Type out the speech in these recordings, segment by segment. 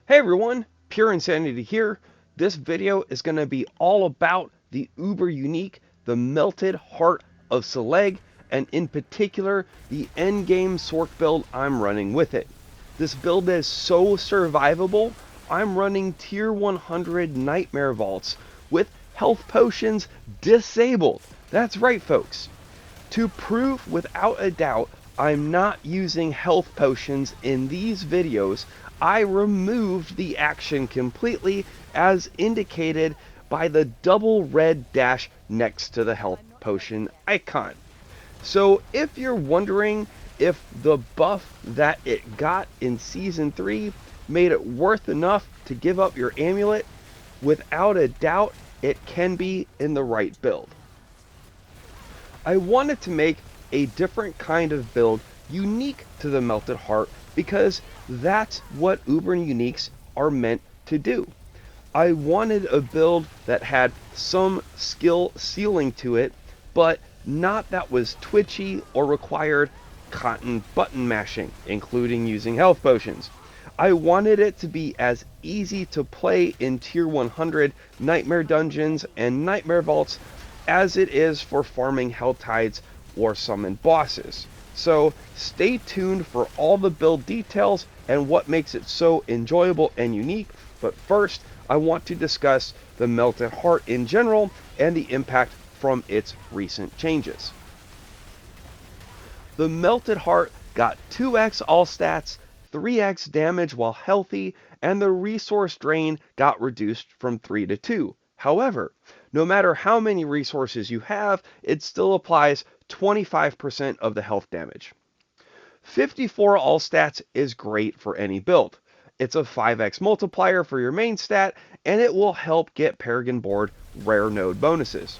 Hey everyone, Pure Insanity here. This video is going to be all about the uber unique, the Melted Heart of Selig, and in particular, the endgame Sorc build I'm running with it. This build is so survivable, I'm running tier 100 Nightmare Vaults with health potions disabled. That's right folks. To prove without a doubt I'm not using health potions in these videos, I removed the action completely as indicated by the double red dash next to the health potion icon. So if you're wondering if the buff that it got in Season 3 made it worth enough to give up your amulet, without a doubt it can be in the right build. I wanted to make a different kind of build unique to the Melted Heart because that's what Uber Uniques are meant to do. I wanted a build that had some skill ceiling to it, but not that was twitchy or required constant button mashing, including using health potions. I wanted it to be as easy to play in tier 100 nightmare dungeons and nightmare vaults as it is for farming hell tides or summon bosses. So stay tuned for all the build details and what makes it so enjoyable and unique. But first, I want to discuss the Melted Heart in general and the impact from its recent changes. The Melted Heart got 2x all stats, 3x damage while healthy, and the resource drain got reduced from 3 to 2. However, no matter how many resources you have, it still applies 25% of the health damage. 54 all stats is great for any build. It's a 5x multiplier for your main stat, and it will help get Paragon Board rare node bonuses.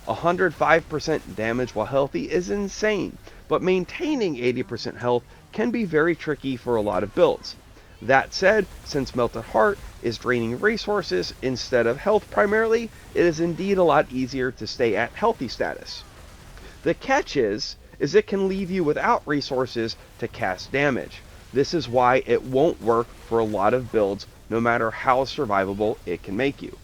105% damage while healthy is insane, but maintaining 80% health can be very tricky for a lot of builds. That said, since Melted Heart is draining resources instead of health primarily, it is indeed a lot easier to stay at healthy status. The catch is it can leave you without resources to cast damage. This is why it won't work for a lot of builds, no matter how survivable it can make you.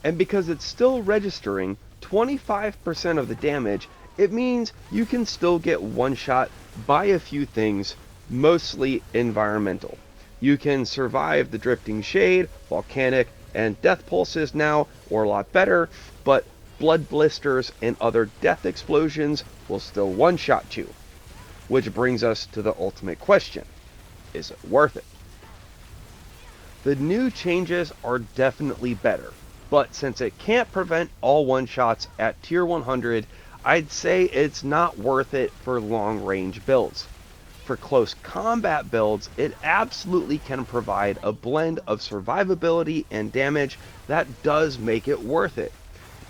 And because it's still registering 25% of the damage, it means you can still get one shot by a few things, mostly environmental. You can survive the Drifting Shade, Volcanic, and Death Pulses now, or a lot better, but Blood Blisters and other death explosions will still one-shot you. Which brings us to the ultimate question. Is it worth it? The new changes are definitely better, but since it can't prevent all one-shots at tier 100, I'd say it's not worth it for long-range builds. For close combat builds, it absolutely can provide a blend of survivability and damage that does make it worth it.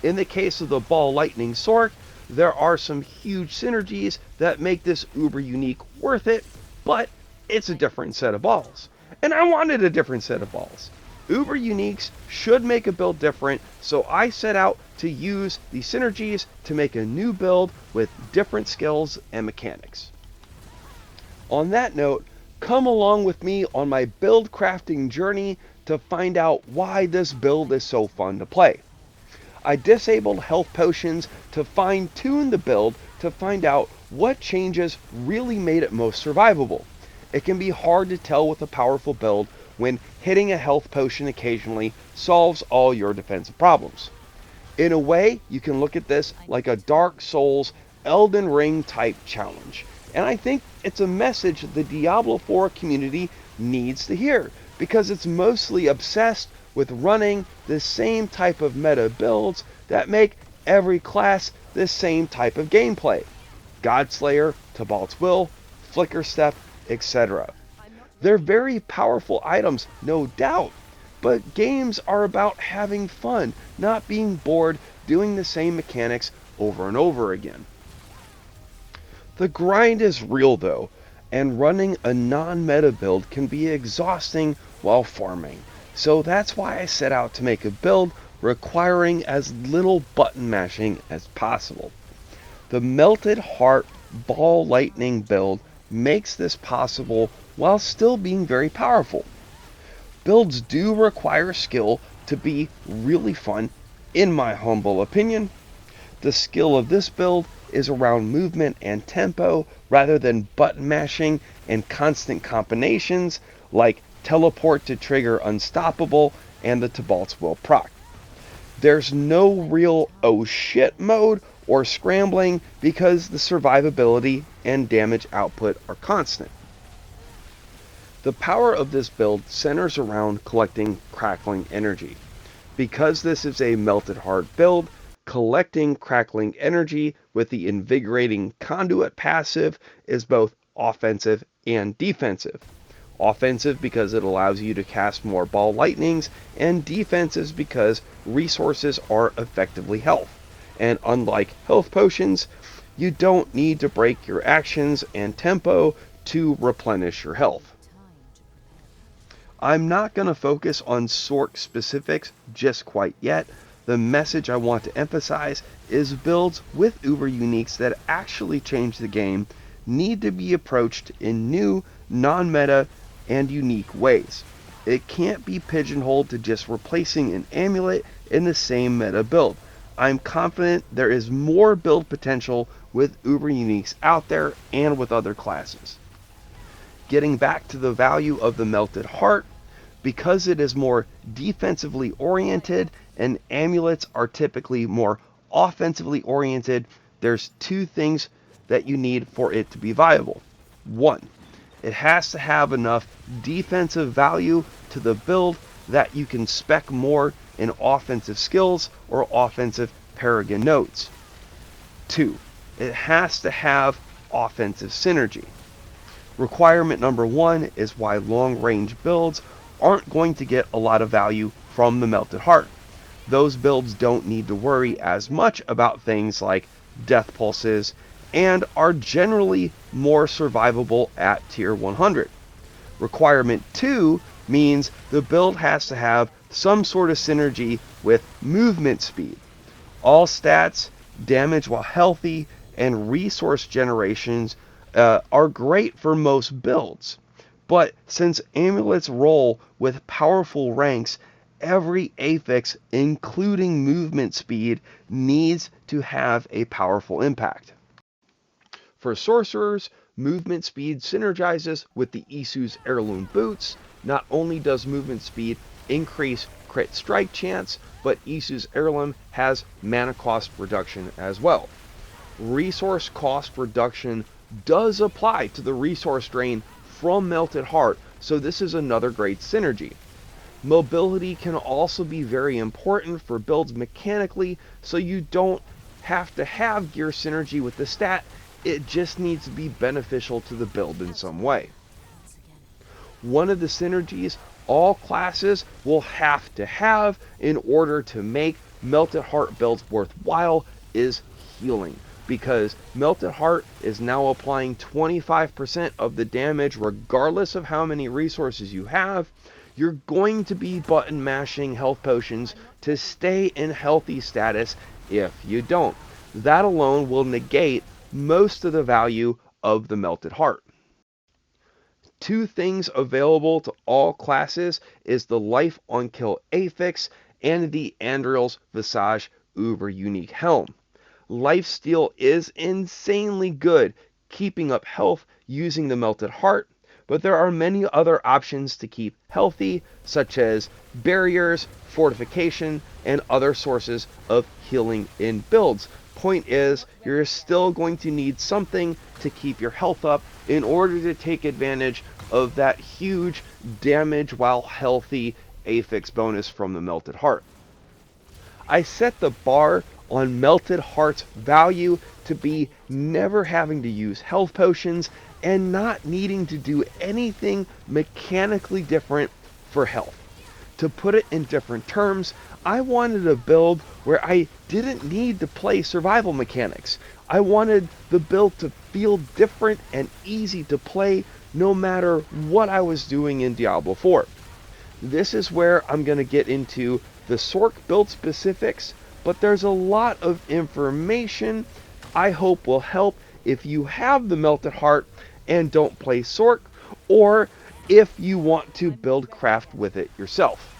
In the case of the Ball Lightning Sorc, there are some huge synergies that make this uber unique worth it, but it's a different set of balls. And I wanted a different set of balls. Uber uniques should make a build different, so I set out to use the synergies to make a new build with different skills and mechanics. On that note, come along with me on my build crafting journey to find out why this build is so fun to play. I disabled health potions to fine-tune the build to find out what changes really made it most survivable. It can be hard to tell with a powerful build when hitting a health potion occasionally solves all your defensive problems. In a way, you can look at this like a Dark Souls Elden Ring type challenge. And I think it's a message the Diablo 4 community needs to hear, because it's mostly obsessed with running the same type of meta builds that make every class the same type of gameplay. Godslayer, Tibalt's Will, Flicker Step, etc. They're very powerful items, no doubt, but games are about having fun, not being bored doing the same mechanics over and over again. The grind is real though, and running a non-meta build can be exhausting while farming. So that's why I set out to make a build requiring as little button mashing as possible. The Melted Heart Ball Lightning build makes this possible while still being very powerful. builds do require skill to be really fun, in my humble opinion. The skill of this build is around movement and tempo rather than button mashing and constant combinations like teleport to trigger unstoppable and the Tibalt's Will proc. There's no real oh shit mode or scrambling because the survivability and damage output are constant. The power of this build centers around collecting crackling energy. Because this is a Melted Heart build, collecting crackling energy with the invigorating conduit passive is both offensive and defensive. Offensive because it allows you to cast more ball lightnings, and defensive because resources are effectively health. And unlike health potions, you don't need to break your actions and tempo to replenish your health. I'm not going to focus on Sorc specifics just quite yet. The message I want to emphasize is builds with Uber Uniques that actually change the game need to be approached in new, non-meta, and unique ways. It can't be pigeonholed to just replacing an amulet in the same meta build. I'm confident there is more build potential with Uber Uniques out there and with other classes. Getting back to the value of the Melted Heart, because it is more defensively oriented and amulets are typically more offensively oriented, there's two things that you need for it to be viable. One, it has to have enough defensive value to the build that you can spec more in offensive skills or offensive paragon nodes. Two, it has to have offensive synergy. Requirement number one is why long-range builds aren't going to get a lot of value from the Melted Heart. Those builds don't need to worry as much about things like death pulses and are generally more survivable at tier 100. Requirement 2 means the build has to have some sort of synergy with movement speed. All stats, damage while healthy, and resource generations are great for most builds. But since amulets roll with powerful ranks, every affix, including movement speed, needs to have a powerful impact. For sorcerers, movement speed synergizes with the Isu's heirloom boots. Not only does movement speed increase crit strike chance, but Isu's heirloom has mana cost reduction as well. Resource cost reduction does apply to the resource drain from Melted Heart, so this is another great synergy. Mobility can also be very important for builds mechanically, so you don't have to have gear synergy with the stat, it just needs to be beneficial to the build in some way. One of the synergies all classes will have to have in order to make Melted Heart builds worthwhile is healing, because Melted Heart is now applying 25% of the damage regardless of how many resources you have. You're going to be button mashing health potions to stay in healthy status if you don't. That alone will negate most of the value of the Melted Heart. Two things available to all classes is the Life on Kill affix and the Andril's Visage Uber Unique Helm. Lifesteal is insanely good, keeping up health using the Melted Heart, but there are many other options to keep healthy, such as barriers, fortification, and other sources of healing in builds. Point is, you're still going to need something to keep your health up in order to take advantage of that huge damage while healthy affix bonus from the Melted Heart. I set the bar on Melted Heart's value to be never having to use health potions and not needing to do anything mechanically different for health. To put it in different terms, I wanted a build where I didn't need to play survival mechanics. I wanted the build to feel different and easy to play no matter what I was doing in Diablo 4. This is where I'm going to get into the Sorc build specifics, but there's a lot of information I hope will help if you have the Melted Heart and don't play Sorc, or if you want to build craft with it yourself.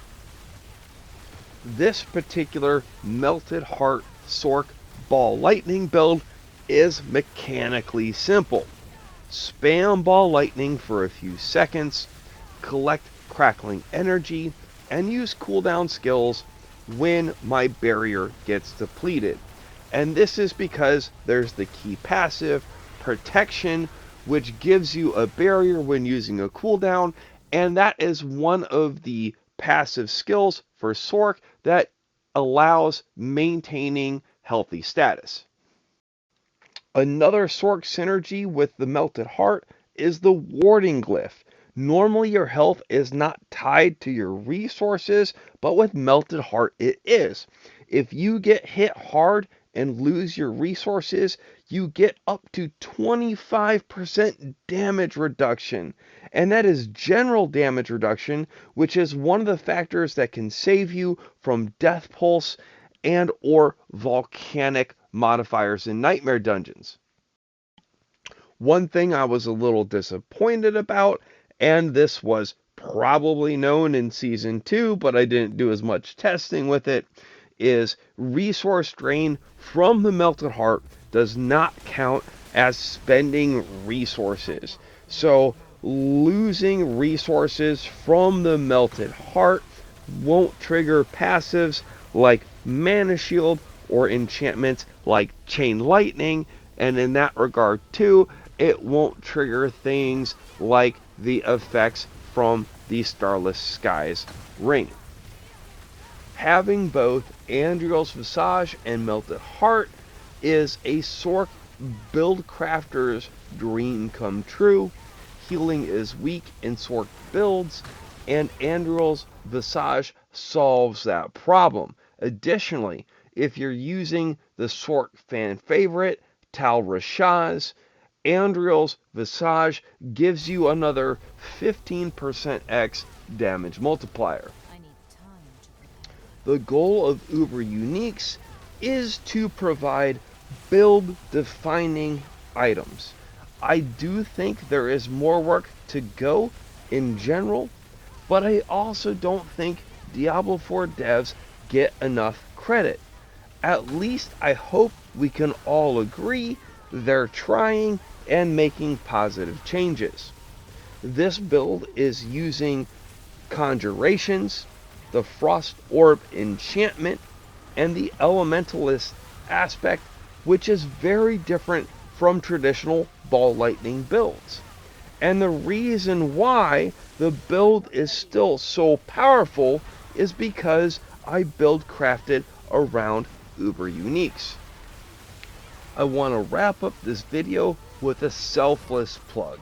This particular Melted Heart Sorc Ball Lightning build is mechanically simple. Spam Ball Lightning for a few seconds, collect crackling energy, and use cooldown skills when my barrier gets depleted. And this is because there's the key passive, Protection, which gives you a barrier when using a cooldown, and that is one of the passive skills for Sorc that allows maintaining healthy status. Another Sorc synergy with the Melted Heart is the Warding Glyph. Normally your health is not tied to your resources, but with Melted Heart it is. If you get hit hard and lose your resources, you get up to 25% damage reduction. And that is general damage reduction, which is one of the factors that can save you from Death Pulse and or volcanic modifiers in Nightmare Dungeons. One thing I was a little disappointed about, and this was probably known in Season 2, but I didn't do as much testing with it, is resource drain from the Melted Heart does not count as spending resources. So losing resources from the Melted Heart won't trigger passives like Mana Shield or enchantments like Chain Lightning, and in that regard too, it won't trigger things like the effects from the Starless Skies ring. Having both Andriel's Visage and Melted Heart is a Sorc build crafter's dream come true. Healing is weak in Sorc builds, and Andriel's Visage solves that problem. Additionally, if you're using the Sorc fan favorite, Tal Rashaz, Andriel's Visage gives you another 15% X damage multiplier. The goal of Uber Uniques is to provide build-defining items. I do think there is more work to go in general, but I also don't think Diablo 4 devs get enough credit. At least I hope we can all agree they're trying and making positive changes. This build is using conjurations, the Frost Orb enchantment, and the Elementalist aspect, which is very different from traditional Ball Lightning builds. And the reason why the build is still so powerful is because I build crafted around Uber Uniques. I want to wrap up this video with a selfless plug.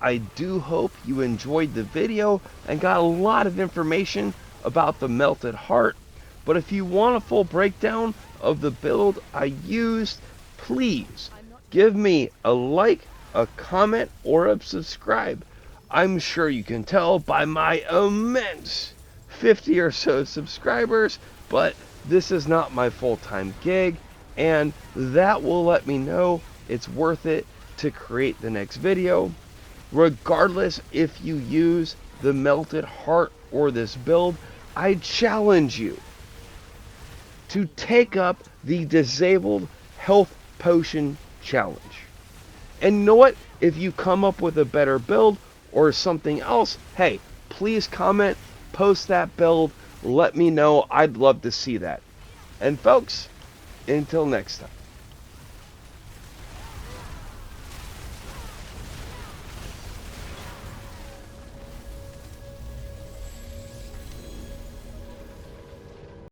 I do hope you enjoyed the video and got a lot of information about the Melted Heart, but if you want a full breakdown of the build I used, please give me a like, a comment, or a subscribe. I'm sure you can tell by my immense 50 or so subscribers, but this is not my full-time gig, and that will let me know it's worth it to create the next video. Regardless if you use the Melted Heart or this build, I challenge you to take up the Disabled Health Potion Challenge. And you know what? If you come up with a better build or something else, hey, please comment, post that build, let me know. I'd love to see that. And folks, until next time.